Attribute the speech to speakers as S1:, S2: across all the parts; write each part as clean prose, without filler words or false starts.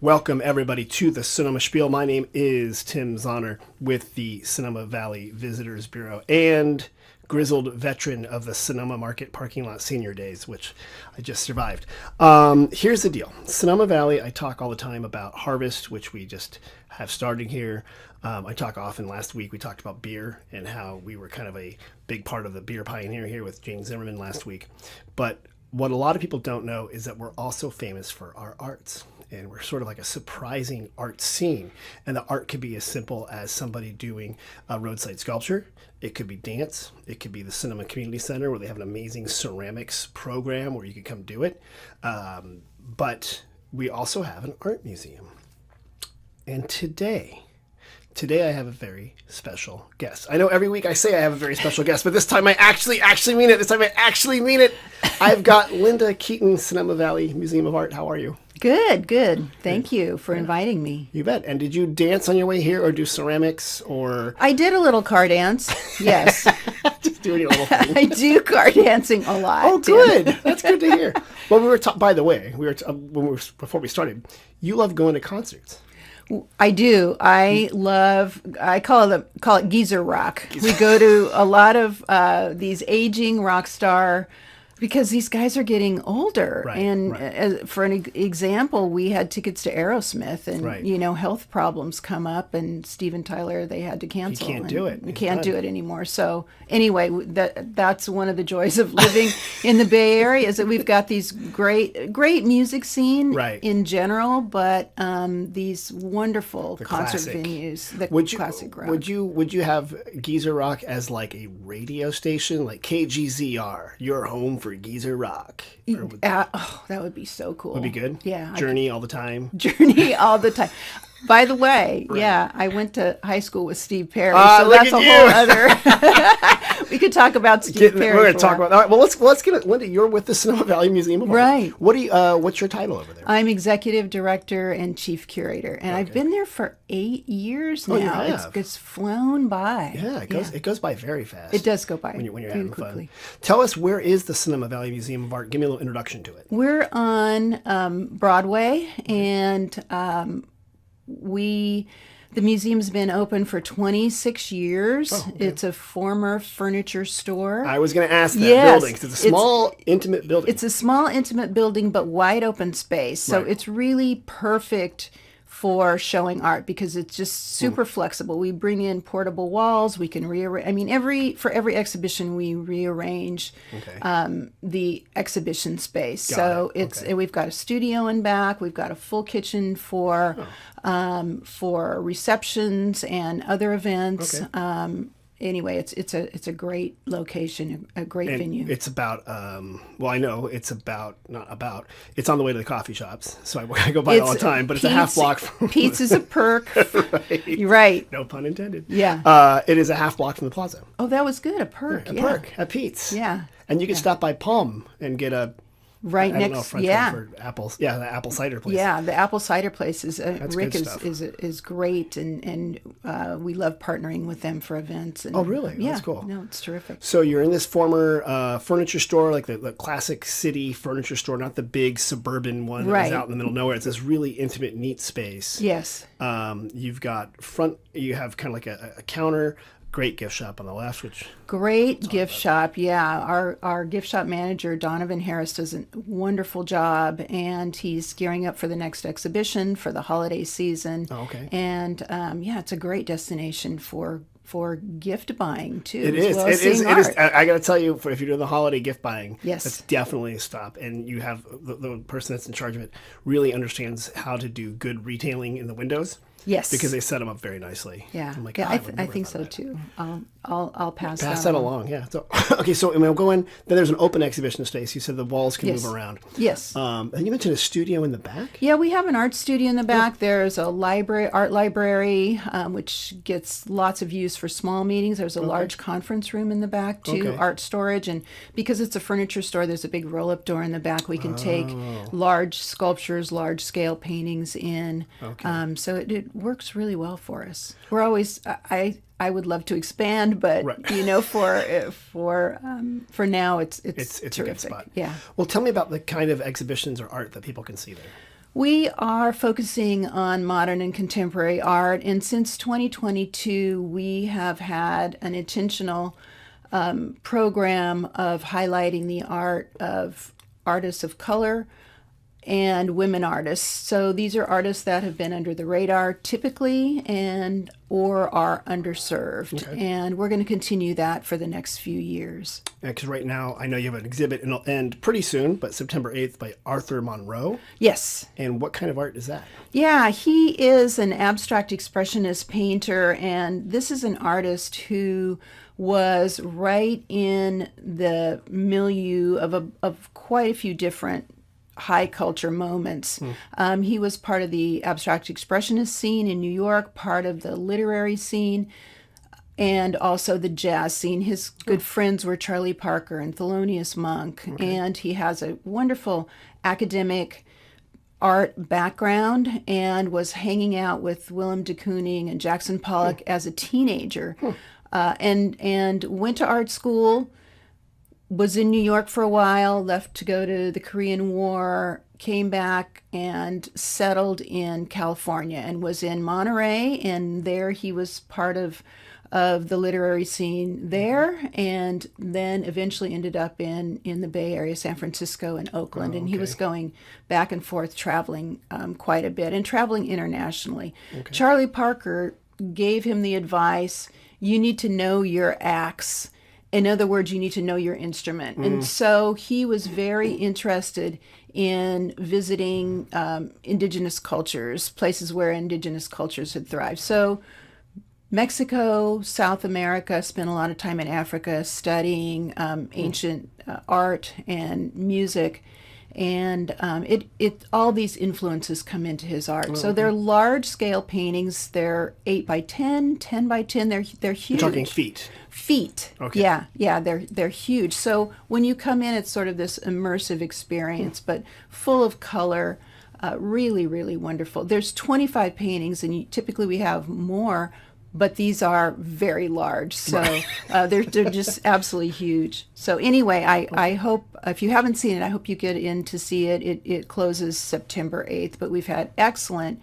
S1: Welcome, everybody, to the Sonoma Spiel. My name is Tim Zahner with the Sonoma Valley Visitors Bureau and grizzled veteran of the Sonoma Market parking lot senior days, which I just survived. Here's the deal. Sonoma Valley, I talk all the time about harvest, which we just have started here. I talk often. Last week we talked about beer and how we were kind of a big part of the beer pioneer here with Jane Zimmerman last week. But what a lot of people don't know is that we're also famous for our arts. And we're sort of like a surprising art scene. And the art could be as simple as somebody doing a roadside sculpture. It could be dance. It could be the Sonoma Community Center where they have an amazing ceramics program where you could come do it. But we also have an art museum. And today I have a very special guest. I know every week I say I have a very special guest, but this time I actually mean it. This time I actually mean it. I've got Linda Keaton, Sonoma Valley Museum of Art. How are you?
S2: Good. Thank you for inviting me.
S1: You bet. And did you dance on your way here or do ceramics or?
S2: I did a little car dance. Yes.
S1: Just doing a little thing.
S2: I do car dancing a lot.
S1: Oh, good. That's good to hear. Well, we were by the way, before we started, you love going to concerts.
S2: I do. I call it geezer rock. We go to a lot of these aging rock star, because these guys are getting older.
S1: Right,
S2: and for an example, we had tickets to Aerosmith, and health problems come up, and Steven Tyler, they had to cancel.
S1: He can't do it.
S2: We can't do it anymore. So anyway, that's one of the joys of living in the Bay Area, is that we've got these great music scene in general, but these wonderful concert venues, classic rock.
S1: Would you have geezer rock as like a radio station, like KGZR, your home for geezer rock?
S2: That would be so cool.
S1: Would be good.
S2: Yeah.
S1: Journey all the time. By
S2: the way, yeah, I went to high school with Steve Perry,
S1: so that's a whole
S2: other. We could talk about Steve Perry.
S1: We're going to talk about. All right, well, let's get it. Linda, you're with the Sonoma Valley Museum of Art.
S2: Right.
S1: What's your title over there?
S2: I'm Executive Director and Chief Curator, and I've been there for 8 years now.
S1: Oh, you have.
S2: It's flown by.
S1: Yeah, it goes by very fast.
S2: It does go by
S1: when you're
S2: very
S1: having
S2: quickly.
S1: Fun. Tell us, where is the Sonoma Valley Museum of Art? Give me a little introduction to it.
S2: We're on Broadway, and the museum's been open for 26 years. Oh, okay. It's a former furniture store.
S1: I was going to ask that building, because it's a small, intimate building.
S2: It's a small, intimate building, but wide open space. So it's really perfect for showing art, because it's just super flexible. We bring in portable walls. We can rearrange. I mean, for every exhibition, we rearrange the exhibition space. We've got a studio in back. We've got a full kitchen for receptions and other events. Okay. Anyway, it's a great location, a great venue.
S1: It's about I know it's it's on the way to the coffee shops, so I go by all the time. But it's a half block from.
S2: Pizza's a perk.
S1: Right.
S2: You're right.
S1: No pun intended.
S2: Yeah.
S1: It is a half block from the plaza.
S2: Oh, that was good. A perk.
S1: A perk at Pete's.
S2: Yeah.
S1: And you can stop by Palm and get a.
S2: Right
S1: I
S2: next,
S1: don't know, French word for apples. Yeah, the apple cider place.
S2: Yeah, the apple cider place is Rick is great, and we love partnering with them for events. And,
S1: oh, really?
S2: Yeah,
S1: that's cool.
S2: No, it's terrific.
S1: So you're in this former furniture store, like the classic city furniture store, not the big suburban one that is out in the middle of nowhere. It's this really intimate, neat space.
S2: Yes.
S1: You've got you have kind of like a counter. Great gift shop on the left,
S2: great gift shop. Yeah, our gift shop manager Donovan Harris does a wonderful job, and he's gearing up for the next exhibition for the holiday season.
S1: Oh, okay.
S2: And it's a great destination for gift buying too.
S1: It is.
S2: Well
S1: it is. I got to tell you, if you're doing the holiday gift buying, that's definitely a stop. And you have the person that's in charge of it really understands how to do good retailing in the windows.
S2: Yes,
S1: because they set them up very nicely.
S2: Yeah,
S1: I'm like,
S2: I think so too. I'll pass
S1: that along. Yeah. So okay, so we'll go in. Then there's an open exhibition space. You said the walls can move around.
S2: Yes.
S1: And you mentioned a studio in the back.
S2: Yeah, we have an art studio in the back. There's a art library, which gets lots of use for small meetings. There's a large conference room in the back too, art storage, and because it's a furniture store, there's a big roll-up door in the back. We can take large sculptures, large scale paintings in. Okay. So it works really well for us. We're always I would love to expand, but for now it's
S1: terrific. A good spot.
S2: Yeah.
S1: Well, tell me about the kind of exhibitions or art that people can see there.
S2: We are focusing on modern and contemporary art, and since 2022, we have had an intentional program of highlighting the art of artists of color and women artists. So these are artists that have been under the radar typically and or are underserved.
S1: Okay.
S2: And we're going to continue that for the next few years.
S1: Because right now, I know you have an exhibit, and it'll end pretty soon, but September 8th by Arthur Monroe.
S2: Yes.
S1: And what kind of art is that?
S2: Yeah, he is an abstract expressionist painter, and this is an artist who was right in the milieu of quite a few different high culture moments. He was part of the abstract expressionist scene in New York, part of the literary scene, and also the jazz scene. His good friends were Charlie Parker and Thelonious Monk, and he has a wonderful academic art background and was hanging out with Willem de Kooning and Jackson Pollock as a teenager, and went to art school, was in New York for a while, left to go to the Korean War, came back and settled in California and was in Monterey, and there he was part of the literary scene there, and then eventually ended up in the Bay Area, San Francisco and Oakland, and he was going back and forth traveling quite a bit and traveling internationally. Charlie Parker gave him the advice, you need to know your acts. In other words, you need to know your instrument. And so he was very interested in visiting indigenous cultures, places where indigenous cultures had thrived. So Mexico, South America, spent a lot of time in Africa studying ancient art and music. And all these influences come into his art. So they're large-scale paintings. They're 8 by 10, 10 by 10. They're huge.
S1: You're talking feet.
S2: Feet.
S1: Okay.
S2: Yeah. They're huge. So when you come in, it's sort of this immersive experience, but full of color. Really, really wonderful. There's 25 paintings, and typically we have more, but these are very large, so they're just absolutely huge. So anyway, I hope, if you haven't seen it, I hope you get in to see it. It closes September 8th, but we've had excellent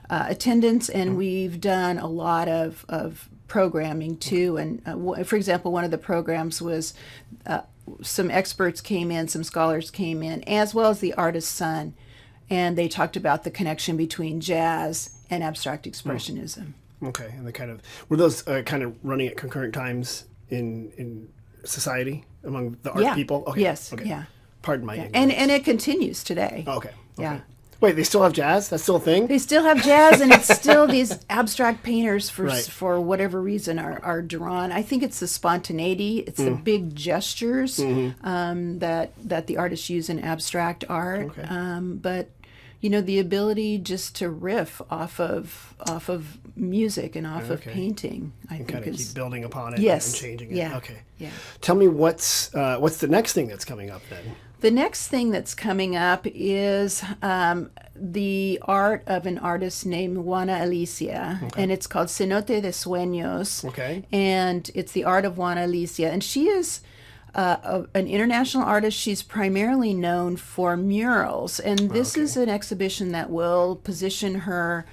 S2: attendance, and we've done a lot of programming too. And for example, one of the programs was some experts came in, some scholars came in, as well as the artist's son, and they talked about the connection between jazz and abstract expressionism.
S1: Okay, and were those kind of running at concurrent times in society among the art people? Okay.
S2: Yes.
S1: Okay.
S2: Yeah.
S1: Pardon my ignorance.
S2: And it continues today.
S1: Oh, okay.
S2: Yeah.
S1: Wait, they still have jazz? That's still a thing?
S2: They still have jazz, and it's still these abstract painters
S1: Right.
S2: for whatever reason are drawn. I think it's the spontaneity, it's the big gestures that the artists use in abstract art.
S1: Okay.
S2: But the ability just to riff off of music and off of painting, I think
S1: kind of keep building upon it
S2: yes,
S1: and changing it.
S2: yeah,
S1: Okay.
S2: yeah.
S1: Tell me what's the next thing that's coming up then?
S2: The next thing that's coming up is the art of an artist named Juana Alicia, and it's called Cenote de Sueños.
S1: Okay.
S2: And it's the art of Juana Alicia, and she is an international artist. She's primarily known for murals, and this is an exhibition that will position her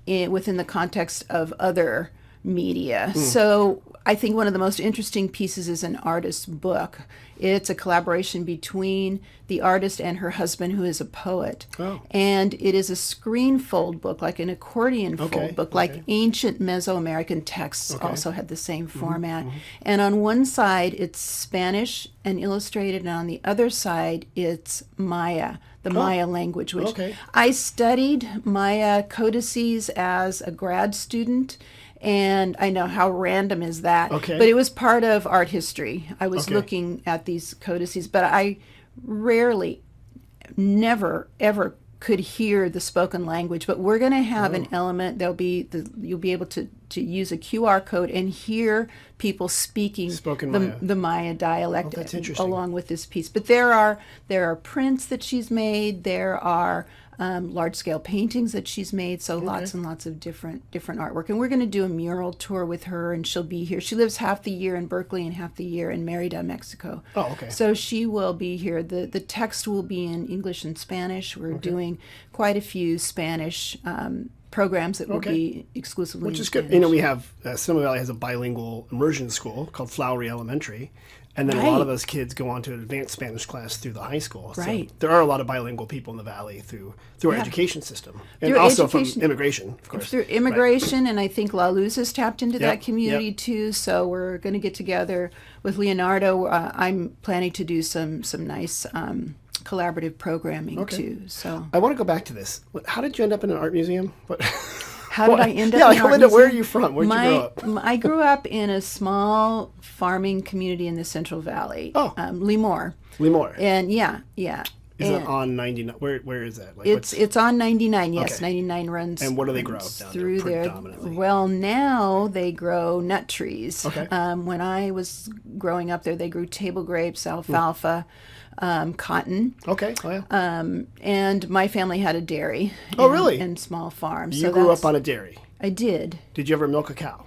S2: within the context of other media. So I think one of the most interesting pieces is an artist's book. It's a collaboration between the artist and her husband, who is a poet.
S1: Oh.
S2: And it is a screen fold book, like an accordion fold book, like ancient Mesoamerican texts also had the same format. And on one side, it's Spanish and illustrated, and on the other side, it's Maya, the Maya language, which I studied Maya codices as a grad student. And I know, how random is that?
S1: Okay.
S2: But it was part of art history. I was looking at these codices, but I never, ever could hear the spoken language. But we're going to have an element. You'll be able to use a QR code and hear people speaking the Maya dialect
S1: that's interesting.
S2: along with this piece. But there are prints that she's made. There are large scale paintings that she's made. So lots and lots of different artwork. And we're going to do a mural tour with her, and she'll be here. She lives half the year in Berkeley and half the year in Merida, Mexico.
S1: Oh, okay.
S2: So she will be here. The text will be in English and Spanish. We're doing quite a few Spanish programs that will be exclusively
S1: Which
S2: in
S1: is good.
S2: Spanish.
S1: You know, we have, Sonoma Valley has a bilingual immersion school called Flowery Elementary. And then a lot of those kids go on to an advanced Spanish class through the high school.
S2: Right.
S1: So there are a lot of bilingual people in the Valley through our education system. And
S2: Through
S1: also
S2: education.
S1: from immigration, of course.
S2: Through immigration, and I think La Luz has tapped into that community too. So we're going to get together with Leonardo. I'm planning to do some nice collaborative programming too. So
S1: I want to go back to this. How did you end up in an art museum?
S2: how did I end up?
S1: Yeah,
S2: in art
S1: Linda, where are
S2: museum?
S1: you from? Where'd you grow up?
S2: I grew up in a small farming community in the Central Valley.
S1: Oh.
S2: Lemoore.
S1: Lemoore.
S2: And
S1: Is it on 99? Where is that? Like,
S2: it's on 99. Yes,
S1: Okay.
S2: 99 runs.
S1: And what do they grow down
S2: through
S1: there
S2: there?
S1: predominantly?
S2: Well, now they grow nut trees.
S1: Okay.
S2: When I was growing up there, they grew table grapes, alfalfa, cotton.
S1: Okay. Oh, yeah.
S2: And my family had a dairy.
S1: Oh, really?
S2: And small farms.
S1: You grew up on a dairy.
S2: I did.
S1: Did you ever milk a cow?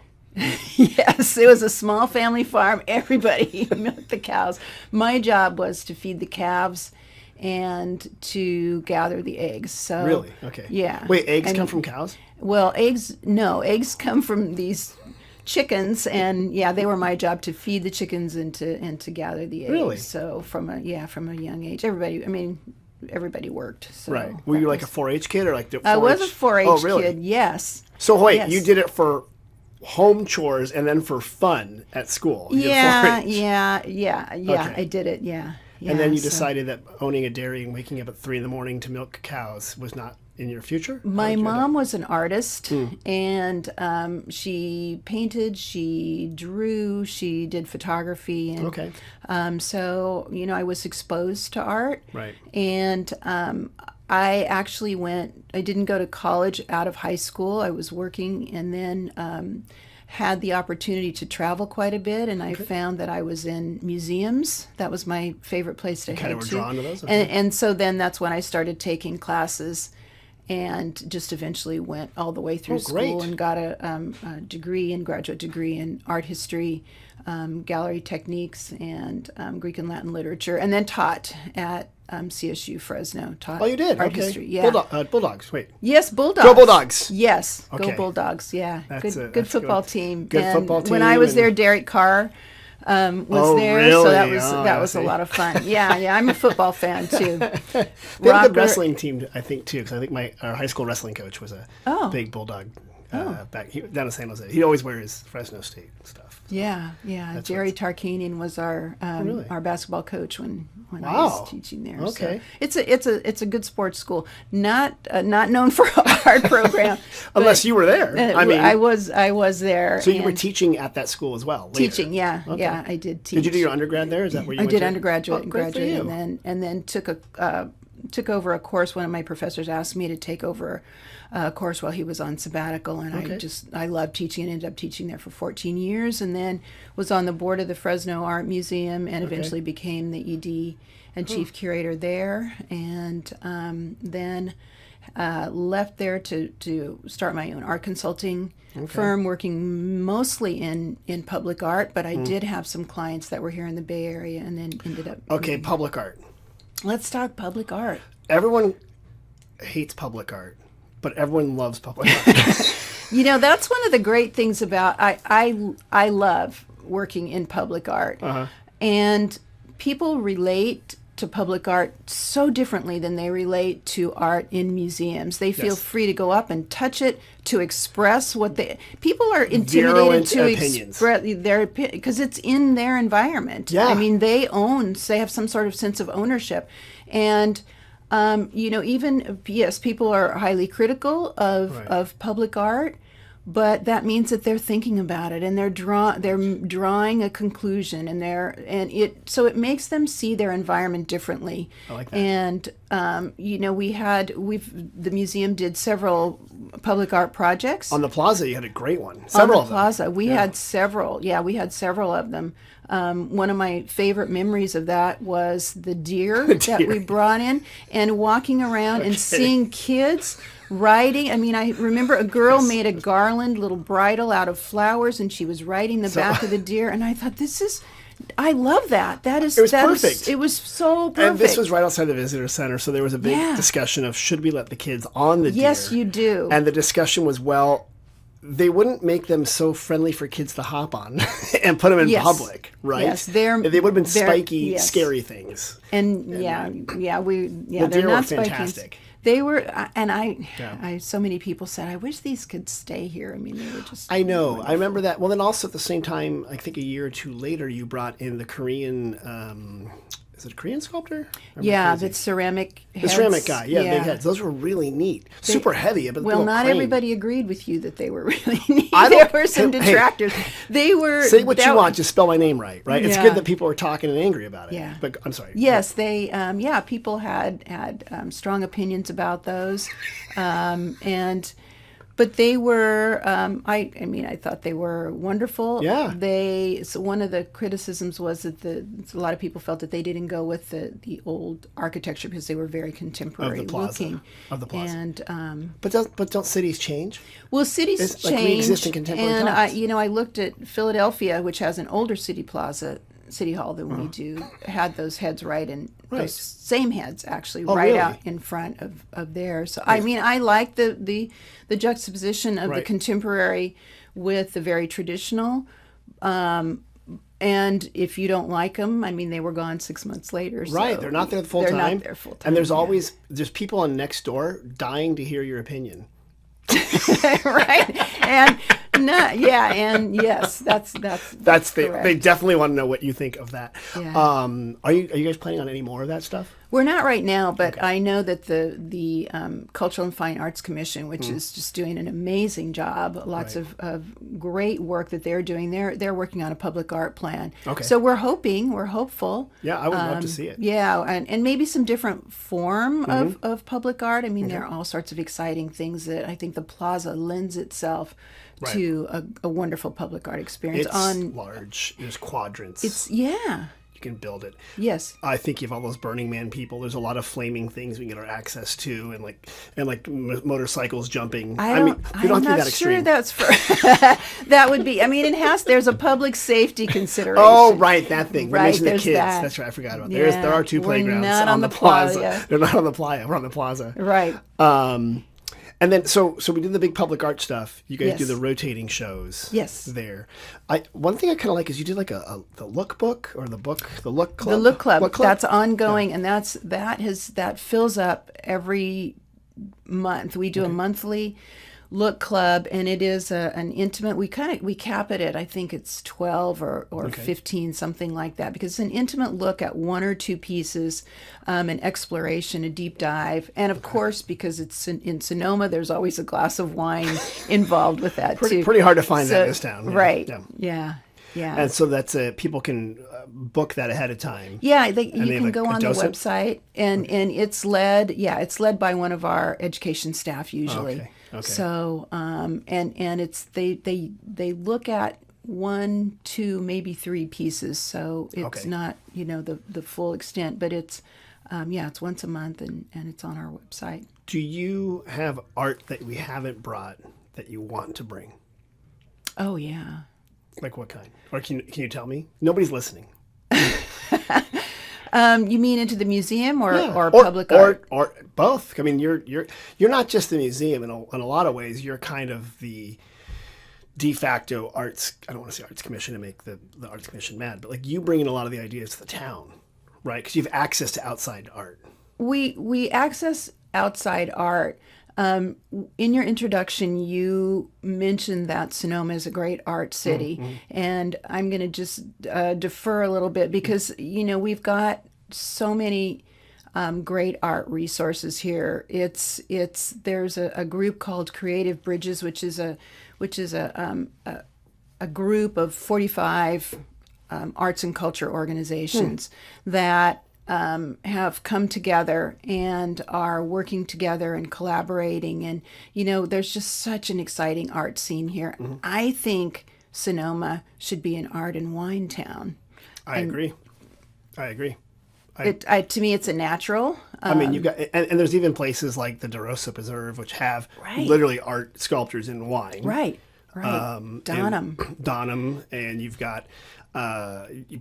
S2: Yes, it was a small family farm. Everybody milked the cows. My job was to feed the calves and to gather the eggs. So
S1: Really? Okay.
S2: Yeah.
S1: Wait, eggs come from cows?
S2: Well, eggs come from these chickens, and they were my job to feed the chickens and to gather the eggs.
S1: Really?
S2: So from a young age, everybody worked. So
S1: Right. Were you like a 4-H kid or like the 4-H?
S2: I was a 4-H
S1: Oh, really?
S2: kid. Yes.
S1: So wait,
S2: Yes.
S1: you did it for home chores and then for fun at school. You did 4-H.
S2: Yeah. I did it. Yeah.
S1: And then you
S2: so-
S1: decided that owning a dairy and waking up at 3 a.m. to milk cows was not in your future?
S2: My mom was an artist, and she painted, she drew, she did photography, and
S1: Okay.
S2: so I was exposed to art.
S1: Right.
S2: And I actually I didn't go to college out of high school. I was working, and then had the opportunity to travel quite a bit, and I found that I was in museums. That was my favorite place to head to.
S1: Kind of were drawn to those? Okay.
S2: And so then that's when I started taking classes, and just eventually went all the way through school
S1: great.
S2: and got a graduate degree in art history, gallery techniques, and Greek and Latin literature, and then taught at CSU Fresno. Taught
S1: Oh, you did?
S2: art
S1: Okay.
S2: history. Yeah.
S1: Bulldogs. Wait.
S2: Yes, Bulldogs.
S1: Go Bulldogs.
S2: Yes,
S1: Okay.
S2: go Bulldogs. Yeah,
S1: That's
S2: good football team.
S1: Good
S2: And
S1: football team.
S2: When I was
S1: and-
S2: there, Derek Carr was
S1: Oh,
S2: there, so that
S1: really?
S2: was
S1: Oh,
S2: that
S1: I
S2: was a
S1: see.
S2: lot of fun. Yeah, I'm a football fan too.
S1: They have a
S2: Rocker-
S1: good wrestling team, I think, too, because I think our high school wrestling coach was a big Bulldog down in San Jose. He always wears Fresno State stuff.
S2: Yeah. Jerry Tarkanian was our
S1: really?
S2: our basketball coach when I
S1: Wow.
S2: was teaching there.
S1: Okay.
S2: So it's a good sports school. Not known for a art program.
S1: Unless you were there. I mean,
S2: I was there.
S1: so you were
S2: and
S1: teaching at that school as well. Later.
S2: teaching. Yeah, I did teach.
S1: Did you do your undergrad there? Is that where you
S2: I
S1: went
S2: did
S1: to?
S2: undergraduate
S1: Oh,
S2: and
S1: great for
S2: graduate,
S1: you.
S2: and then took over a course. One of my professors asked me to take over a course while he was on sabbatical, and I loved teaching and ended up teaching there for 14 years, and then was on the board of the Fresno Art Museum, and eventually became the ED and Chief Curator there, and then left there to start my own art consulting firm, working mostly in public art, but I did have some clients that were here in the Bay Area, and then ended up.
S1: Okay, public art.
S2: Let's talk public art.
S1: Everyone hates public art, but everyone loves public art.
S2: That's one of the great things about I love working in public art, and people relate to public art so differently than they relate to art in museums. They feel free to go up and touch it, to express what people are intimidated
S1: Virulent
S2: to
S1: opinions.
S2: express their opinion because it's in their environment.
S1: Yeah.
S2: I mean, they have some sort of sense of ownership, and even people are highly critical of public art. But that means that they're thinking about it, and they're drawing a conclusion, so it makes them see their environment differently.
S1: I like that.
S2: And the museum did several public art projects.
S1: On the Plaza, you had a great one. Several
S2: on the Plaza, we had several. Yeah, we had several of them. One of my favorite memories of that was the deer that we brought in, and walking around and seeing kids riding. I mean, I remember a girl made a garland, little bridle out of flowers, and she was riding the back of the deer. And I thought, I love that. It was
S1: perfect.
S2: It was so perfect.
S1: And this was right outside the visitor center, so there was a big discussion of should we let the kids on the deer?
S2: Yes, you do.
S1: And the discussion was, well, they wouldn't make them so friendly for kids to hop on and put them in public, right?
S2: Yes,
S1: they would have been spiky, scary things.
S2: And they're
S1: deer
S2: not
S1: were
S2: spiky.
S1: fantastic.
S2: They were, and I so many people said, I wish these could stay here. I mean, they were just.
S1: I know.
S2: Wonderful.
S1: I remember that. Well, then also at the same time, I think a year or two later, you brought in the Korean. Is it a Korean sculptor?
S2: Yeah, the ceramic heads.
S1: The ceramic guy, big heads. Those were really neat. Super heavy. But
S2: well, not
S1: crane.
S2: Everybody agreed with you that they were really neat. There were some detractors. They were.
S1: Say what you want, just spell my name right?
S2: Yeah.
S1: It's good that people were talking and angry about it.
S2: Yeah.
S1: But I'm sorry.
S2: Yes, they. People had strong opinions about those, But they were, I thought they were wonderful.
S1: Yeah.
S2: So one of the criticisms was that a lot of people felt that they didn't go with the old architecture because they were very contemporary looking.
S1: Of the Plaza.
S2: And
S1: but don't cities change?
S2: Well, cities change.
S1: Like we exist in contemporary times.
S2: I looked at Philadelphia, which has an older city hall than we do, had those heads those same heads actually
S1: really?
S2: out in front of theirs. So I mean, I like the juxtaposition of the contemporary with the very traditional. And if you don't like them, I mean, they were gone 6 months later.
S1: Right,
S2: so
S1: they're not there full time.
S2: They're not there full time.
S1: And there's people on next door dying to hear your opinion.
S2: Right, and yes, that's
S1: they definitely want to know what you think of that.
S2: Yeah.
S1: Are you guys planning on any more of that stuff?
S2: We're not right now, but I know that the Cultural and Fine Arts Commission, which is just doing an amazing job, lots of great work that they're doing. They're working on a public art plan.
S1: Okay.
S2: So we're hopeful.
S1: Yeah, I would love to see it.
S2: Yeah, and maybe some different form of public art. I mean, there are all sorts of exciting things that I think the Plaza lends itself to a wonderful public art experience.
S1: It's large. There's quadrants. You can build it.
S2: Yes.
S1: I think you have all those Burning Man people. There's a lot of flaming things we can get our access to, and motorcycles jumping.
S2: I'm not sure that's for. That would be. I mean, there's a public safety consideration.
S1: Oh, right, that thing.
S2: Right,
S1: mentioned the
S2: there's
S1: kids.
S2: that.
S1: That's right. I forgot about.
S2: Yeah,
S1: There are two playgrounds
S2: not
S1: on the Plaza.
S2: Yeah.
S1: They're not on the Playa. We're on the Plaza.
S2: Right.
S1: And then, so we did the big public art stuff. You guys do the rotating shows.
S2: Yes.
S1: There. One thing I kind of like is you did like the lookbook or the look club.
S2: The look club. That's ongoing, and that fills up every month. We do a monthly look club, and it is an intimate. We cap it at, I think it's 12 or 15, something like that, because it's an intimate look at one or two pieces, an exploration, a deep dive, and of course, because it's in Sonoma, there's always a glass of wine involved with that too.
S1: Pretty hard to find that in this town. Yeah.
S2: Right? Yeah.
S1: And so that's people can book that ahead of time.
S2: Yeah, you can go on the website, and it's led by one of our education staff usually.
S1: Okay.
S2: So and it's they look at 1, 2, maybe 3 pieces. So it's not the full extent, but it's it's once a month and it's on our website.
S1: Do you have art that we haven't brought that you want to bring?
S2: Oh yeah.
S1: Like what kind? Or can you tell me? Nobody's listening.
S2: You mean into the museum or public art?
S1: Or both. I mean, you're not just the museum in a lot of ways. You're kind of the de facto arts. I don't want to say arts commission to make the arts commission mad, but like you bring in a lot of the ideas to the town, right? Because you have access to outside art.
S2: We access outside art. In your introduction, you mentioned that Sonoma is a great art city, and I'm going to just defer a little bit because we've got so many great art resources here. There's a group called Creative Bridges, which is a group of 45 arts and culture organizations that have come together and are working together and collaborating. And, there's just such an exciting art scene here.
S1: Mm-hmm.
S2: I think Sonoma should be an art and wine town.
S1: I agree.
S2: To me, it's a natural.
S1: I mean, you've got, and there's even places like the DeRosa Preserve, which have literally art sculptures in wine.
S2: Right.
S1: Donham, and you've got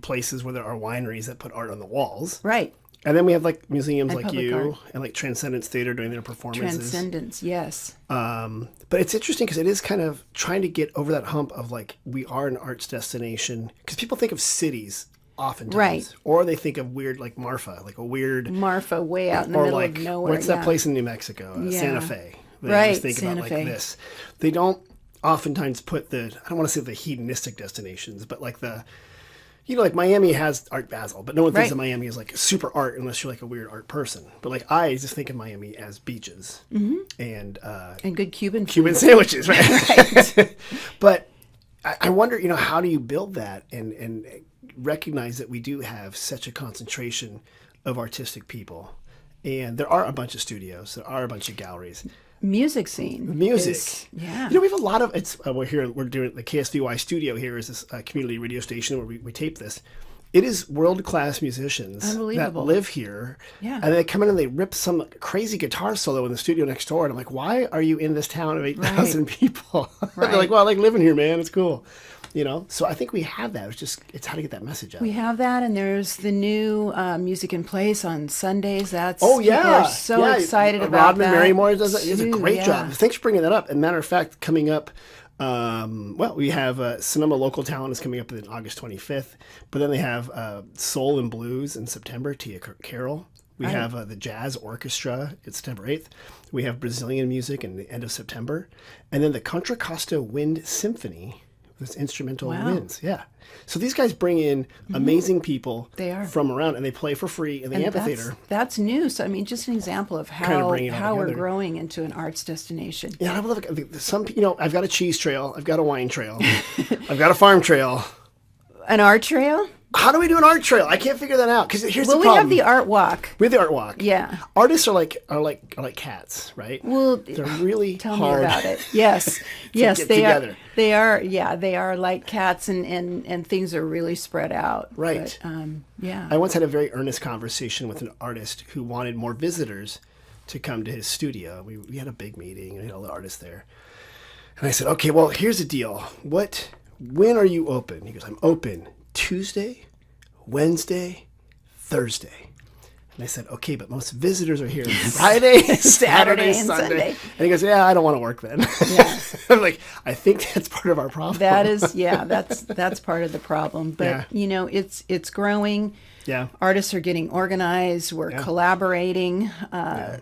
S1: places where there are wineries that put art on the walls.
S2: Right.
S1: And then we have like museums
S2: And
S1: like
S2: public
S1: you
S2: art.
S1: and like Transcendence Theater doing their performances.
S2: Transcendence, yes.
S1: But it's interesting because it is kind of trying to get over that hump of like we are an arts destination, because people think of cities oftentimes,
S2: Right.
S1: or they think of weird like Marfa, like a weird
S2: Marfa way out in the
S1: or
S2: middle
S1: like
S2: of nowhere.
S1: what's that place in New Mexico, Santa Fe. They
S2: Right,
S1: always think
S2: Santa
S1: about
S2: Fe.
S1: like this. They don't oftentimes put I don't want to say the hedonistic destinations, but like like Miami has Art Basel, but no one thinks
S2: Right.
S1: of Miami as like super art unless you're like a weird art person. But like I just think of Miami as beaches and
S2: good Cuban food.
S1: Cuban sandwiches, right? But I wonder, how do you build that and recognize that we do have such a concentration of artistic people, and there are a bunch of studios, there are a bunch of galleries.
S2: Music scene.
S1: Music.
S2: Yeah.
S1: We have a lot of, we're doing the KSVY studio here is this community radio station where we tape this. It is world-class musicians that
S2: Unbelievable.
S1: live here.
S2: Yeah.
S1: And they come in and they rip some crazy guitar solo in the studio next door. And I'm like, why are you in this town of 8,000 people?
S2: Right.
S1: They're like, well, I like living here, man. It's cool. So I think we have that. It's how to get that message out.
S2: We have that, and there's the new Music in Place on Sundays.
S1: Oh, yeah.
S2: People are so excited about
S1: Rodman
S2: that.
S1: Marymore does a great
S2: Yeah.
S1: job. Thanks for bringing that up. As a matter of fact, coming up, we have Sonoma Local Talent is coming up on August 25th. But then they have Soul and Blues in September, Tia Carroll. We have the Jazz Orchestra. It's September 8th. We have Brazilian music in the end of September. And then the Contra Costa Wind Symphony. This instrumental winds, yeah. So these guys bring in amazing people from around, and they play for free in the amphitheater.
S2: That's new. So I mean, just an example of how
S1: bringing it all
S2: we're
S1: together.
S2: growing into an arts destination.
S1: Yeah, I love some. I've got a cheese trail, I've got a wine trail, I've got a farm trail.
S2: An art trail?
S1: How do we do an art trail? I can't figure that out because here's the
S2: Well,
S1: problem.
S2: we have the art walk.
S1: We have the art walk.
S2: Yeah.
S1: Artists are like cats, right?
S2: Well,
S1: they're really
S2: tell
S1: hard
S2: me about it. Yes, yes,
S1: get
S2: they
S1: together.
S2: are. They are. Yeah, they are like cats, and things are really spread out.
S1: Right.
S2: But, yeah.
S1: I once had a very earnest conversation with an artist who wanted more visitors to come to his studio. We had a big meeting and we had all the artists there. And I said, okay, well, here's the deal. When are you open? He goes, I'm open Tuesday, Wednesday, Thursday. And I said, okay, but most visitors are here Friday, Saturday,
S2: and
S1: Sunday.
S2: Sunday.
S1: And he goes, yeah, I don't want to work then.
S2: Yeah.
S1: I'm like, I think that's part of our problem.
S2: That is, that's part of the problem. But
S1: Yeah.
S2: it's growing.
S1: Yeah.
S2: Artists are getting organized. We're collaborating.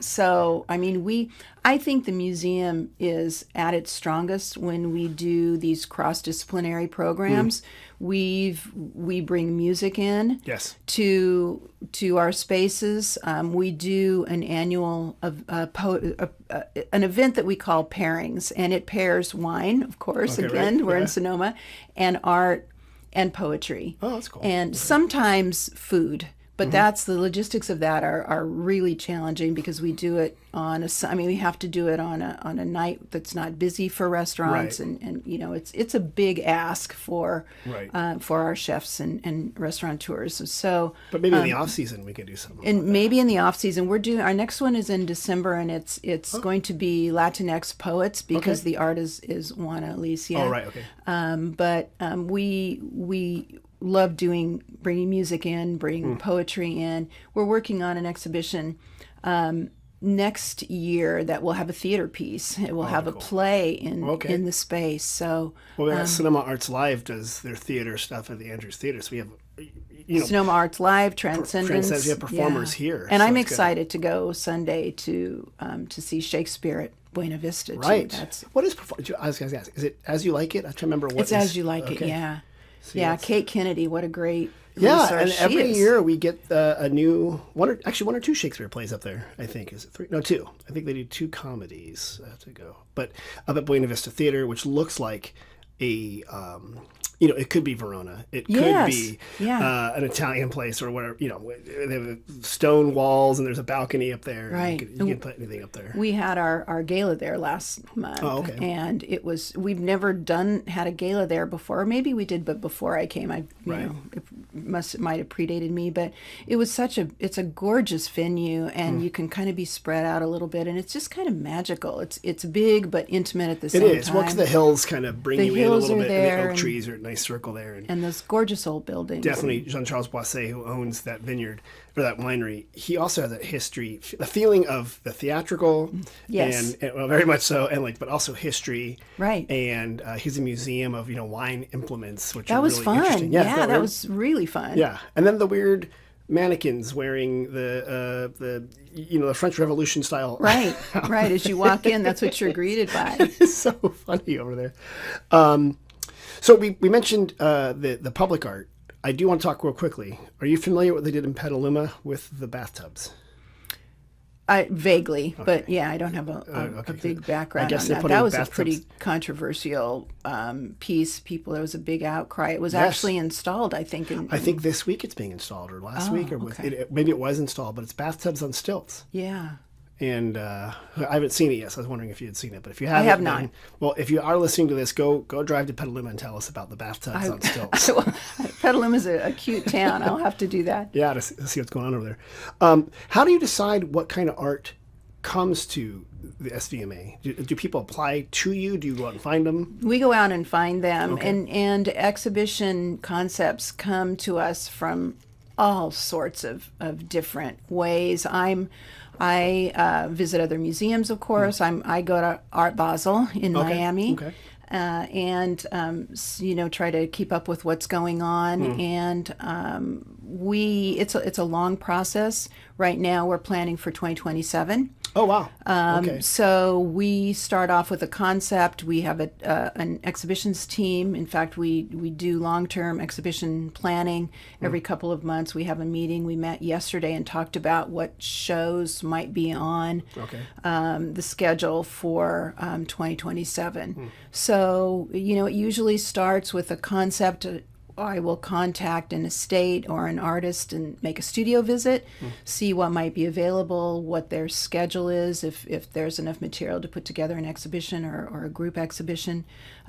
S2: So, I mean, I think the museum is at its strongest when we do these cross-disciplinary programs. We bring music in
S1: Yes.
S2: to our spaces. We do an annual an event that we call pairings, and it pairs wine, of course.
S1: Okay,
S2: again,
S1: right.
S2: we're
S1: Yeah.
S2: in Sonoma, and art and poetry.
S1: Oh, that's cool.
S2: And sometimes food. But that's the logistics of that are really challenging because we do it on we have to do it on a night that's not busy for restaurants,
S1: Right.
S2: and it's a big ask for
S1: Right.
S2: for our chefs and restaurateurs. So,
S1: But maybe in the off season we could do something.
S2: and maybe in the off season we're doing our next one is in December, and it's going to be Latinx poets because the art is Juana Alicia.
S1: Oh, right. Okay.
S2: But we love bringing music in, bringing poetry in. We're working on an exhibition next year that will have a theater piece. It will have a play in the space. So,
S1: Well, Sonoma Arts Live does their theater stuff at the Andrews Theater, so we have,
S2: Sonoma Arts Live, Transcendence.
S1: We have performers here,
S2: and
S1: so
S2: I'm
S1: it's good.
S2: excited to go Sunday to see Shakespeare at Buena Vista. Too.
S1: Right.
S2: That's,
S1: What is I was going to ask? Is it As You Like It? I can't remember what.
S2: it's As You Like It. Yeah. Yeah, Kate Kennedy, what a great resource
S1: and
S2: she
S1: every
S2: is.
S1: year we get a new one or two Shakespeare plays up there. I think is it three? No, two. I think they do two comedies to go. But up at Buena Vista Theater, which looks like a it could be Verona. It could
S2: Yes.
S1: be
S2: Yeah.
S1: an Italian place or whatever. They have stone walls and there's a balcony up there.
S2: Right.
S1: You can put anything up there.
S2: We had our gala there last month.
S1: Oh, okay.
S2: And we've never had a gala there before. Maybe we did, but before I came, it might have predated me, but it was it's a gorgeous venue, and you can kind of be spread out a little bit, and it's just kind of magical. It's big, but intimate at the same time.
S1: It is. Well, 'cause the hills kind of bring you in a little bit, and the oak trees are a nice circle there.
S2: And those gorgeous old buildings.
S1: Definitely Jean-Charles Boisset, who owns that vineyard or that winery, he also has that history, the feeling of the theatrical,
S2: yes,
S1: and well, very much so, and but also history,
S2: right?
S1: And he's a museum of wine implements, which
S2: that
S1: are
S2: was
S1: really
S2: fun.
S1: interesting.
S2: Yeah, that was really fun.
S1: Yeah, and then the weird mannequins wearing the French Revolution style.
S2: Right, right. As you walk in, that's what you're greeted by.
S1: It's so funny over there. So we mentioned the public art. I do want to talk real quickly. Are you familiar with what they did in Petaluma with the bathtubs?
S2: Vaguely,
S1: okay.
S2: But yeah, I don't have a big background on that. That was a pretty controversial piece. There was a big outcry. It was actually installed, I think.
S1: I think this week it's being installed, or last week, or maybe it was installed, but it's bathtubs on stilts.
S2: Yeah.
S1: And I haven't seen it yet, so I was wondering if you had seen it. But if you haven't,
S2: I have not.
S1: Well, if you are listening to this, go drive to Petaluma and tell us about the bathtubs on stilts.
S2: Petaluma's a cute town. I'll have to do that.
S1: Yeah, to see what's going on over there. How do you decide what kind of art comes to the SVMA? Do people apply to you? Do you go out and find them?
S2: We go out and find them, and exhibition concepts come to us from all sorts of different ways. I visit other museums, of course. I go to Art Basel in Miami, and try to keep up with what's going on. And it's a long process. Right now, we're planning for 2027.
S1: Oh, wow.
S2: So we start off with a concept. We have an exhibitions team. In fact, we do long-term exhibition planning every couple of months. We have a meeting. We met yesterday and talked about what shows might be on the schedule for 2027. So, it usually starts with a concept. I will contact an estate or an artist and make a studio visit, see what might be available, what their schedule is, if there's enough material to put together an exhibition or a group exhibition.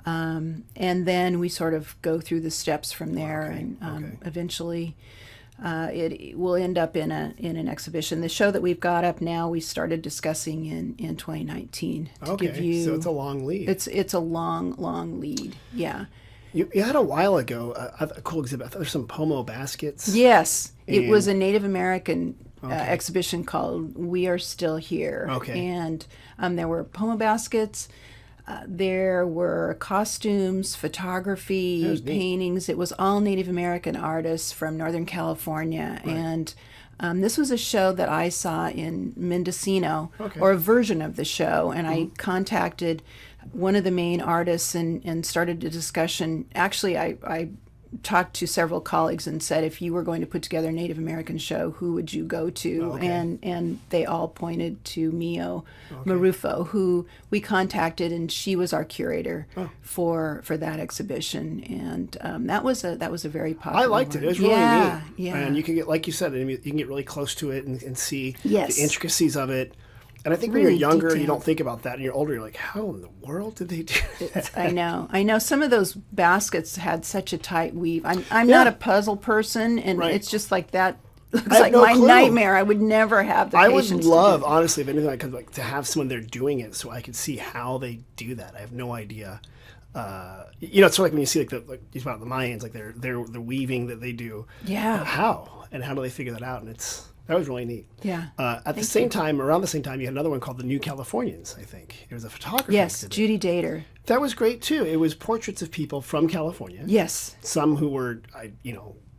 S2: And then we sort of go through the steps from there, and eventually it will end up in an exhibition. The show that we've got up now, we started discussing in 2019.
S1: So it's a long lead.
S2: It's a long lead, yeah.
S1: You had a while ago a cool exhibit. I thought there's some pomo baskets.
S2: Yes, it was a Native American exhibition called "We Are Still Here." And there were pomo baskets. There were costumes, photography, paintings. It was all Native American artists from Northern California, and this was a show that I saw in Mendocino, or a version of the show, and I contacted one of the main artists and started a discussion. Actually, I talked to several colleagues and said, if you were going to put together a Native American show, who would you go to? And they all pointed to Mio Marufo, who we contacted, and she was our curator for that exhibition. And that was a very popular.
S1: I liked it. It was really neat.
S2: Yeah.
S1: And you can get, like you said, you can get really close to it and see
S2: Yes.
S1: the intricacies of it. And I think
S2: Really
S1: when you're younger,
S2: detailed.
S1: you don't think about that. And you're older, you're like, how in the world did they do that?
S2: I know. Some of those baskets had such a tight weave. I'm not a puzzle person, and it's just like that. Looks like my nightmare. I would never have the patience.
S1: I would love, honestly, if anything, I could to have someone there doing it, so I could see how they do that. I have no idea. It's sort of like when you see you talk about the Mayans, like the weaving that they do.
S2: Yeah.
S1: How do they figure that out? And that was really neat.
S2: Yeah.
S1: Around the same time, you had another one called The New Californians, I think. It was a photography exhibit.
S2: Judy Dater.
S1: That was great, too. It was portraits of people from California.
S2: Yes.
S1: Some who were,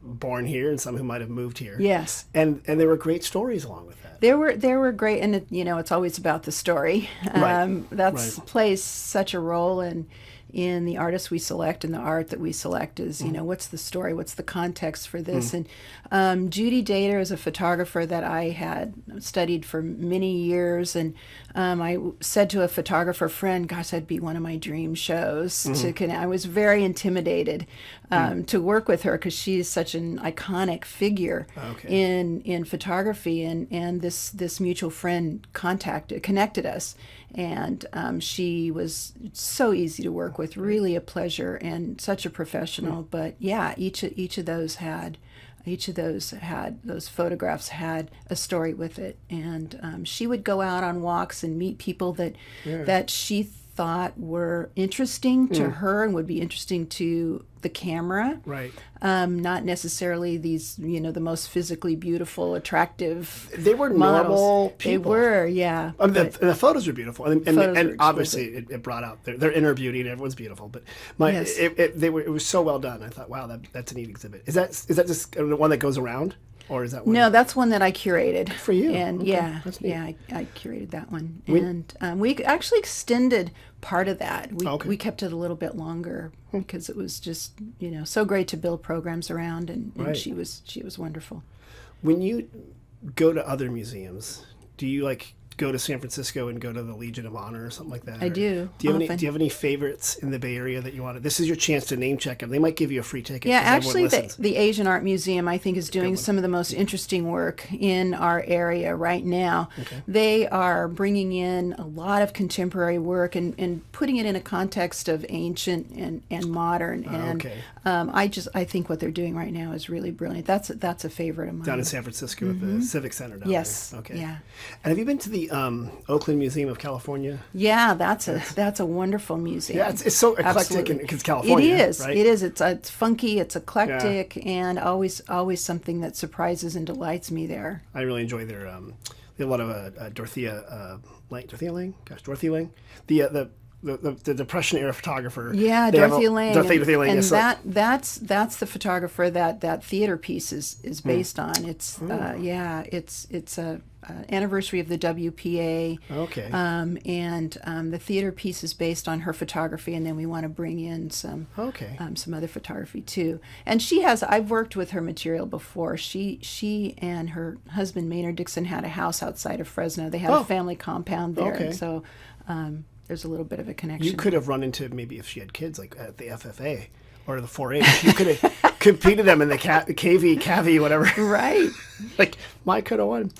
S1: born here and some who might have moved here.
S2: Yes.
S1: And there were great stories along with that.
S2: There were great, and it's always about the story. Plays such a role, and in the artists we select and the art that we select is, what's the story, what's the context for this. And Judy Dater is a photographer that I had studied for many years, and I said to a photographer friend, gosh, that'd be one of my dream shows to connect. I was very intimidated to work with her because she's such an iconic figure in photography, and this mutual friend connected us, and she was so easy to work with, really a pleasure, and such a professional. But yeah, each of those photographs had a story with it, and she would go out on walks and meet people that she thought were interesting to her and would be interesting to the camera.
S1: Right.
S2: Not necessarily these, the most physically beautiful, attractive.
S1: They were
S2: models.
S1: normal people.
S2: They were, yeah.
S1: The photos were beautiful, and obviously it brought out their inner beauty, and everyone's beautiful. But it was so well done. I thought, wow, that's a neat exhibit. Is that just one that goes around? Or is that one?
S2: No, that's one that I curated.
S1: For you?
S2: And
S1: okay.
S2: I curated that one. And we actually extended part of that. We kept it a little bit longer because it was just, so great to build programs around, and she was wonderful.
S1: When you go to other museums, do you go to San Francisco and go to the Legion of Honor or something like that?
S2: I do.
S1: Do you have any favorites in the Bay Area that you want to? This is your chance to name check them. They might give you a free ticket.
S2: Yeah, actually, the Asian Art Museum, I think, is doing some of the most interesting work in our area right now. Okay. They are bringing in a lot of contemporary work and putting it in a context of ancient and modern. And I think what they're doing right now is really brilliant. That's a favorite of mine.
S1: Down in San Francisco at the Civic Center down
S2: yes.
S1: there. Okay.
S2: Yeah.
S1: And have you been to the Oakland Museum of California?
S2: Yeah, that's a wonderful museum.
S1: Yeah, it's so eclectic because California.
S2: It is.
S1: Right?
S2: It is. It's funky. It's eclectic, and always something that surprises and delights me there.
S1: I really enjoy their. They have a lot of Dorothea Lange. Gosh, Dorothea Lange. The Depression era photographer.
S2: Yeah, Dorothea Lange.
S1: Dorothea Lange.
S2: And that's the photographer that theater piece is based on. It's it's a anniversary of the WPA.
S1: Okay.
S2: And the theater piece is based on her photography, and then we want to bring in some other photography too. And I've worked with her material before. She and her husband Maynard Dixon had a house outside of Fresno. They had a family compound there, and so there's a little bit of a connection.
S1: You could have run into, maybe if she had kids, at the FFA or the 4-H, you could have competed them in the KV, whatever.
S2: Right.
S1: Mike could have won.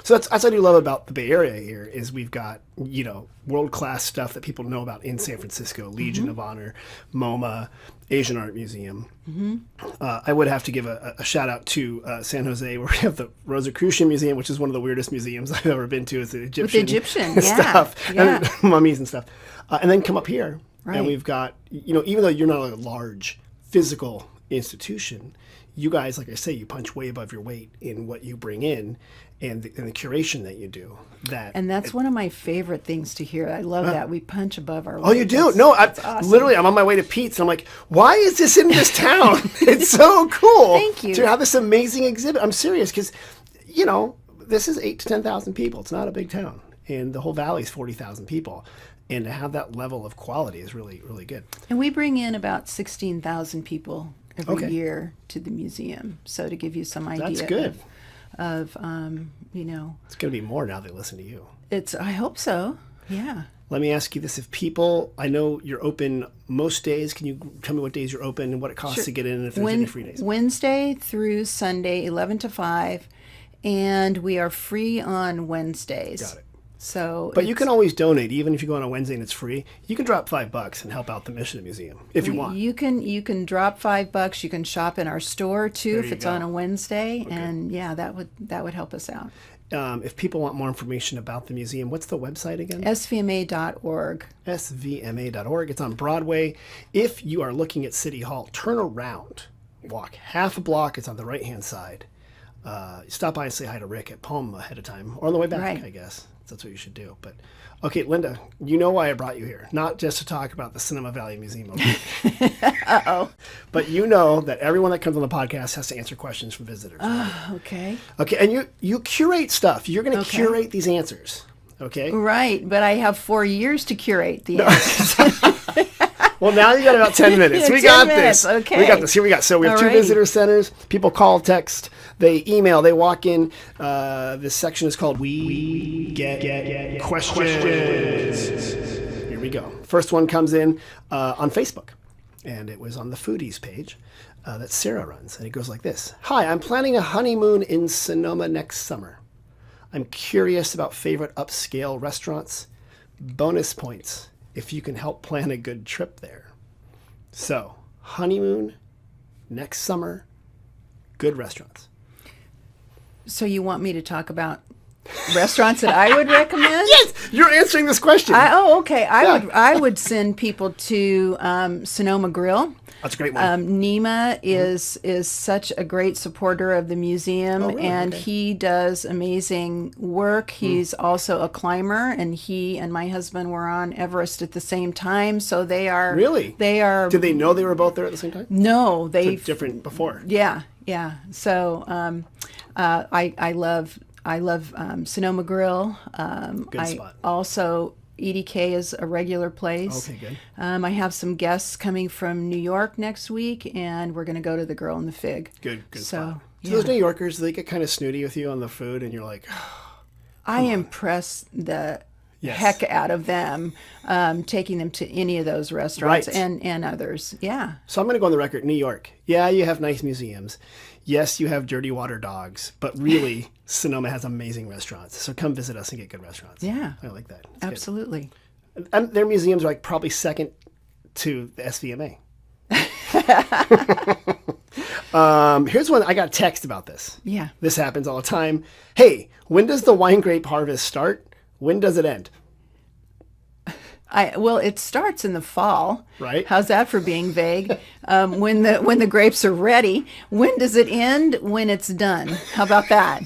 S1: So that's what I do love about the Bay Area here is we've got, world-class stuff that people know about in San Francisco, Legion of Honor, MoMA, Asian Art Museum. I would have to give a shout-out to San Jose, where we have the Rosicrucian Museum, which is one of the weirdest museums I've ever been to. It's the Egyptian stuff, and mummies and stuff. And then come up here, and we've got, even though you're not a large physical institution, you guys, like I say, you punch way above your weight in what you bring in and the curation that you do. And
S2: that's one of my favorite things to hear. I love that. We punch above our weight.
S1: Oh, you do? That's awesome. Literally, I'm on my way to Pete's, and I'm like, why is this in this town? It's so cool.
S2: Thank you.
S1: To have this amazing exhibit. I'm serious, because, this is 8,000 to 10,000 people. It's not a big town. And the whole valley is 40,000 people. And to have that level of quality is really, really good. And
S2: we bring in about 16,000 people every year to the museum. So to give you some idea.
S1: That's good.
S2: Of
S1: it's going to be more now they listen to you.
S2: I hope so. Yeah.
S1: Let me ask you this. If people, I know you're open most days. Can you tell me what days you're open and what it costs to get in and if there's any free days?
S2: Wednesday through Sunday, 11 to 5. And we are free on Wednesdays.
S1: Got it.
S2: But
S1: you can always donate, even if you go on a Wednesday and it's free. You can drop $5 and help out the mission of the museum if you want.
S2: You can drop $5. You can shop in our store too if it's on a Wednesday, and that would help us out.
S1: If people want more information about the museum, what's the website again?
S2: svma.org.
S1: svma.org. It's on Broadway. If you are looking at City Hall, turn around, walk half a block. It's on the right-hand side. Stop by and say hi to Rick at Palm ahead of time, or on the way back, I guess. That's what you should do. But okay, Linda, you know why I brought you here. Not just to talk about the Sonoma Valley Museum.
S2: Uh-oh.
S1: But you know that everyone that comes on the podcast has to answer questions from visitors.
S2: Oh, okay.
S1: Okay, and you curate stuff. You're going to curate these answers. Okay?
S2: Right, but I have 4 years to curate the answers.
S1: Well, now you got about 10 minutes. We
S2: 10
S1: got
S2: minutes.
S1: this.
S2: Okay.
S1: We got this. Here we go. So we have 2
S2: Alrighty.
S1: visitor centers. People call, text, they email, they walk in. This section is called We Get Questions. Here we go. First one comes in on Facebook, and it was on the Foodies page that Sarah runs. And it goes like this. Hi, I'm planning a honeymoon in Sonoma next summer. I'm curious about favorite upscale restaurants. Bonus points if you can help plan a good trip there. So, honeymoon, next summer, good restaurants.
S2: So you want me to talk about restaurants that I would recommend?
S1: Yes, you're answering this question.
S2: Okay. I would send people to Sonoma Grill.
S1: That's a great one.
S2: Nima is such a great supporter of the museum,
S1: really?
S2: and
S1: Okay.
S2: he does amazing work. He's also a climber, and he and my husband were on Everest at the same time. So they are
S1: Really?
S2: They are.
S1: Did they know they were both there at the same time?
S2: No,
S1: So
S2: they
S1: different before.
S2: Yeah. So I love Sonoma Grill.
S1: Good spot.
S2: Also, EDK is a regular place.
S1: Okay, good.
S2: I have some guests coming from New York next week, and we're going to go to the Girl and the Fig.
S1: Good
S2: So,
S1: spot. So
S2: yeah.
S1: those New Yorkers, they get kind of snooty with you on the food, and you're like,
S2: I impress the
S1: Yes.
S2: heck out of them, taking them to any of those restaurants
S1: Right.
S2: and others. Yeah.
S1: so I'm going to go on the record. New York, yeah, you have nice museums. Yes, you have dirty water dogs, but really, Sonoma has amazing restaurants. So come visit us and get good restaurants.
S2: Yeah.
S1: I like that. It's good.
S2: Absolutely.
S1: And their museums are like probably second to the SVMA. Here's one. I got a text about this.
S2: Yeah.
S1: This happens all the time. Hey, when does the wine grape harvest start? When does it end?
S2: Well, it starts in the fall.
S1: Right.
S2: How's that for being vague? When the grapes are ready. When does it end? When it's done. How about that?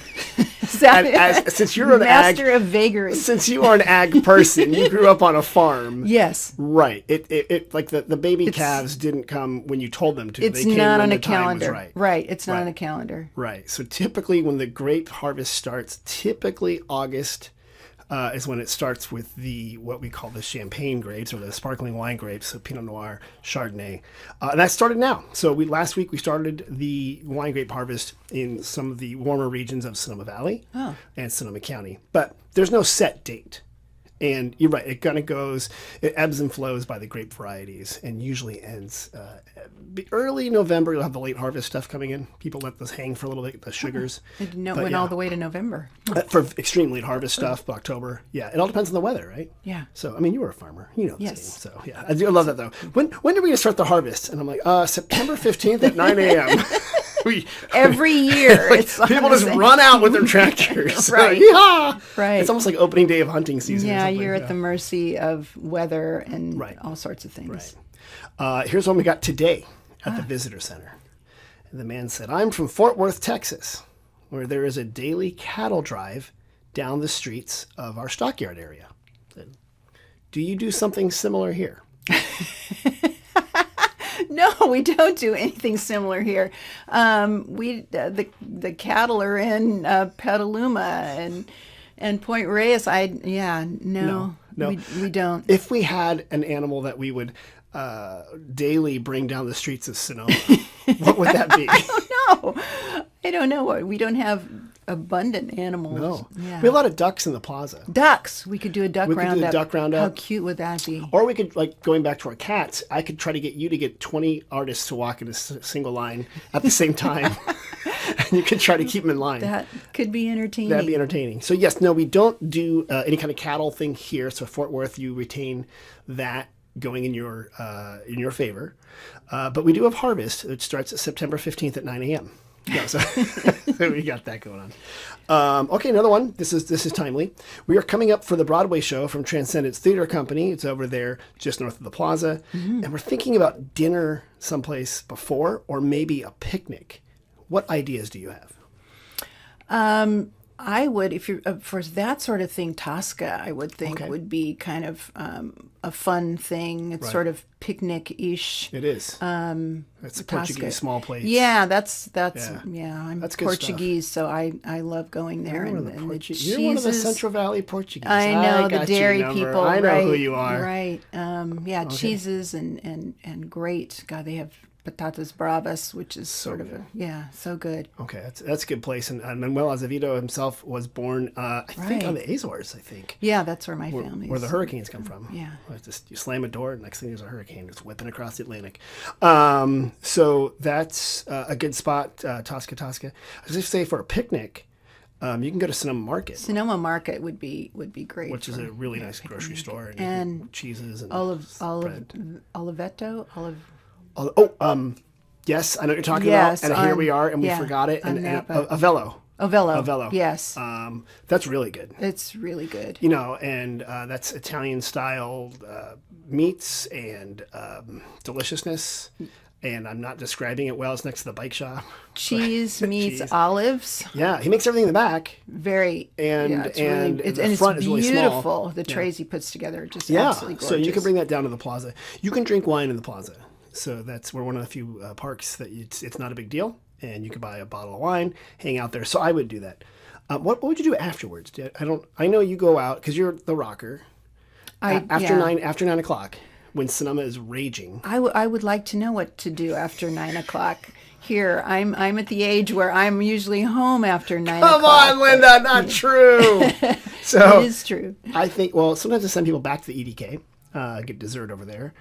S2: Is that
S1: Since you're an
S2: master of vagary?
S1: Since you are an ag person, you grew up on a farm.
S2: Yes.
S1: Right. It like the baby calves didn't come when you told them to.
S2: It's
S1: They came
S2: not
S1: when
S2: on
S1: the
S2: a
S1: time was
S2: calendar.
S1: right.
S2: It's not on a calendar.
S1: Right. So typically when the grape harvest starts, typically August is when it starts with what we call the champagne grapes or the sparkling wine grapes, so Pinot Noir, Chardonnay. And that started now. So last week we started the wine grape harvest in some of the warmer regions of Sonoma Valley and Sonoma County. But there's no set date. And you're right, it kind of goes, it ebbs and flows by the grape varieties and usually ends early November. You'll have the late harvest stuff coming in. People let those hang for a little bit, the sugars.
S2: I didn't know it
S1: But
S2: went
S1: yeah.
S2: all the way to November.
S1: For extreme late harvest stuff, October. Yeah, it all depends on the weather, right?
S2: Yeah.
S1: So, I mean, you were a farmer. You know the
S2: Yes.
S1: same. So, yeah. I love that, though. When are we going to start the harvest? And I'm like, September 15th at 9 a.m.
S2: Every year. It's
S1: People
S2: on the
S1: just
S2: same-
S1: run out with their tractors.
S2: Right.
S1: Yeehaw!
S2: Right.
S1: It's almost like opening day of hunting season. or
S2: Yeah,
S1: something.
S2: you're at the mercy of weather and all sorts of things.
S1: Right. Here's one we got today at the visitor center. And the man said, I'm from Fort Worth, Texas, where there is a daily cattle drive down the streets of our stockyard area. I said, do you do something similar here?
S2: No, we don't do anything similar here. The cattle are in Petaluma and Point Reyes. No, we don't.
S1: If we had an animal that we would daily bring down the streets of Sonoma, what would that be?
S2: I don't know. We don't have abundant animals.
S1: No.
S2: Yeah.
S1: We have a lot of ducks in the plaza.
S2: Ducks. We could do a duck
S1: We could do
S2: roundup.
S1: a duck roundup.
S2: How cute would that be?
S1: Or we could, like, going back to our cats, I could try to get you to get 20 artists to walk in a single line at the same time. And you could try to keep them in line.
S2: That could be entertaining.
S1: That'd be entertaining. So, yes, no, we don't do any kind of cattle thing here. So, Fort Worth, you retain that going in your favor. But we do have harvest. It starts at September 15th at 9 a.m. Yeah, so we got that going on. Okay, another one. This is timely. We are coming up for the Broadway show from Transcendence Theater Company. It's over there just north of the plaza. Mm-hmm. And we're thinking about dinner someplace before or maybe a picnic. What ideas do you have?
S2: I would, if you're for that sort of thing, Tosca, I would think would be kind of a fun thing. It's sort of picnic-ish.
S1: It is. It's a Portuguese
S2: Tosca.
S1: small place.
S2: Yeah, I'm
S1: That's good
S2: Portuguese, so I love going there.
S1: You're
S2: and
S1: one of the,
S2: the
S1: You're one of the
S2: cheeses.
S1: Central Valley Portuguese.
S2: I know, the
S1: got
S2: dairy
S1: your number.
S2: people.
S1: I know
S2: right,
S1: who you are.
S2: Right. Cheeses and great. God, they have patatas bravas, which is sort of so good.
S1: Okay, that's a good place. And Manuel Azevedo himself was born, I think, on the Azores. I think.
S2: Yeah, that's where my family is.
S1: Where the hurricanes come from.
S2: Yeah.
S1: You slam a door, and next thing there's a hurricane that's whipping across the Atlantic. So that's a good spot, Tosca. I was going to say for a picnic. You can go to Sonoma Market.
S2: Sonoma Market would be great.
S1: Which is a really nice grocery store.
S2: And
S1: cheeses and
S2: bread. Oliveto?
S1: Yes, I know what you're talking about. And here we are, and we forgot it. And Avello.
S2: Avello. Yes.
S1: That's really good.
S2: It's really good.
S1: And that's Italian-style meats and deliciousness. And I'm not describing it well. It's next to the bike shop.
S2: Cheese meets olives.
S1: Yeah, he makes everything in the back.
S2: Very.
S1: The front is really
S2: beautiful.
S1: small.
S2: The trays he puts together are just absolutely gorgeous.
S1: So you can bring that down to the plaza. You can drink wine in the plaza. So we're one of the few parks that it's not a big deal. And you can buy a bottle of wine, hang out there. So I would do that. What would you do afterwards? I know you go out because you're the rocker. After 9 o'clock. When Sonoma is raging.
S2: I would like to know what to do after 9 o'clock. Here, I'm at the age where I'm usually home after 9 o'clock.
S1: Come on, Linda, not true. So
S2: it is true.
S1: I think, sometimes I send people back to the EDK, get dessert over there.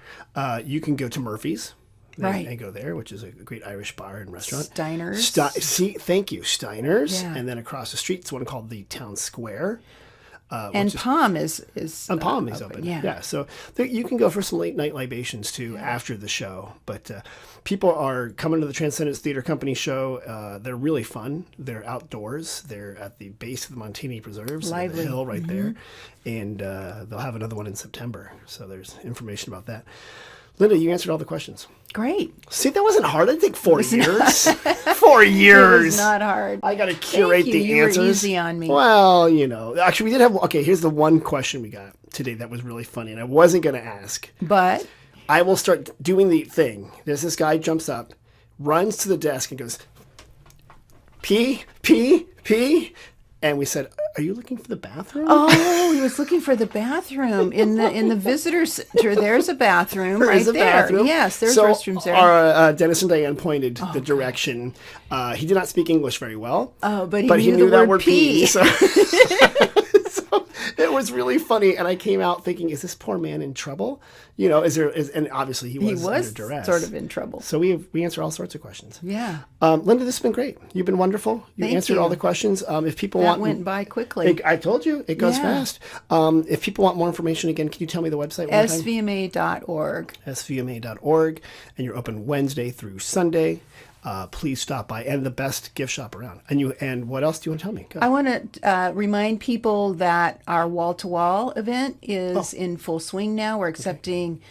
S1: You can go to Murphy's. And go there, which is a great Irish bar and restaurant.
S2: Steiner's.
S1: Thank you, Steiner's.
S2: Yeah.
S1: And then across the street, it's one called the Town Square.
S2: And Palm is
S1: open. Yeah. So you can go for some late night libations too after the show. But people are coming to the Transcendence Theater Company show. They're really fun. They're outdoors. They're at the base of the Montini Preserves, on the hill right there, and they'll have another one in September. So there's information about that. Linda, you answered all the questions.
S2: Great.
S1: See, that wasn't hard. It'd take 4 years. 4 years.
S2: It was not hard.
S1: I got to curate the answers.
S2: You were easy on me.
S1: Well, actually, we did have. Okay, here's the one question we got today that was really funny, and I wasn't going to ask.
S2: But
S1: I will start doing the thing. There's this guy jumps up, runs to the desk, and goes, "Pee, pee, pee." And we said, "Are you looking for the bathroom?"
S2: Oh, he was looking for the bathroom in the visitor center. There's a bathroom right there.
S1: Bathroom.
S2: Yes, there's restrooms there.
S1: Our Dennis and Diane pointed the direction. He did not speak English very well.
S2: Oh, but he
S1: knew
S2: the
S1: that
S2: word pee.
S1: So it was really funny, and I came out thinking, "Is this poor man in trouble?" And obviously he was under duress.
S2: Sort of in trouble.
S1: So we answer all sorts of questions.
S2: Yeah.
S1: Linda, this has been great. You've been wonderful. You answered all the questions. If people want,
S2: went by quickly.
S1: I told you it goes fast. If people want more information, again, can you tell me the website one time?
S2: svma.org.
S1: svma.org, and you're open Wednesday through Sunday. Please stop by, and the best gift shop around. And what else do you want to tell me? Go.
S2: I want to remind people that our wall-to-wall event is in full swing now. We're accepting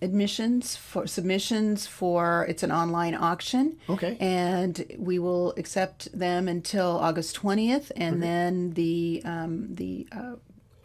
S2: admissions for submissions for it's an online auction.
S1: Okay.
S2: And we will accept them until August 20th, and then the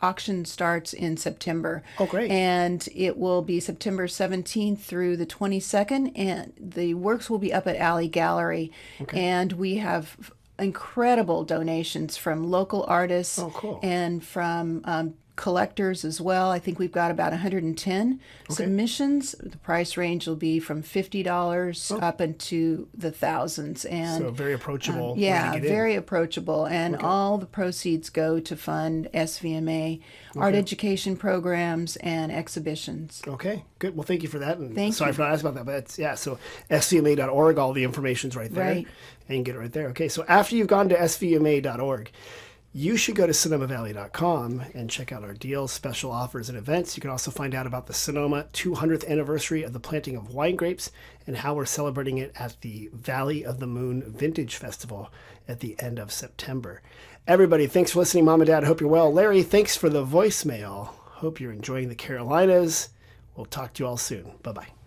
S2: auction starts in September.
S1: Oh, great.
S2: And it will be September 17th through the 22nd, and the works will be up at Alley Gallery. Okay. And we have incredible donations from local artists and from collectors as well. I think we've got about 110 submissions. The price range will be from $50 up into the thousands. And
S1: so very approachable.
S2: Very approachable. And all the proceeds go to fund SVMA, art education programs, and exhibitions.
S1: Okay, good. Well, thank you for that. And
S2: sorry
S1: for not asking about that, but so svma.org, all the information's right there.
S2: Right.
S1: And you can get it right there. Okay, so after you've gone to svma.org, you should go to sonomavalley.com and check out our deals, special offers, and events. You can also find out about the Sonoma 200th anniversary of the planting of wine grapes and how we're celebrating it at the Valley of the Moon Vintage Festival at the end of September. Everybody, thanks for listening, Mom and Dad. I hope you're well. Larry, thanks for the voicemail. Hope you're enjoying the Carolinas. We'll talk to you all soon. Bye-bye.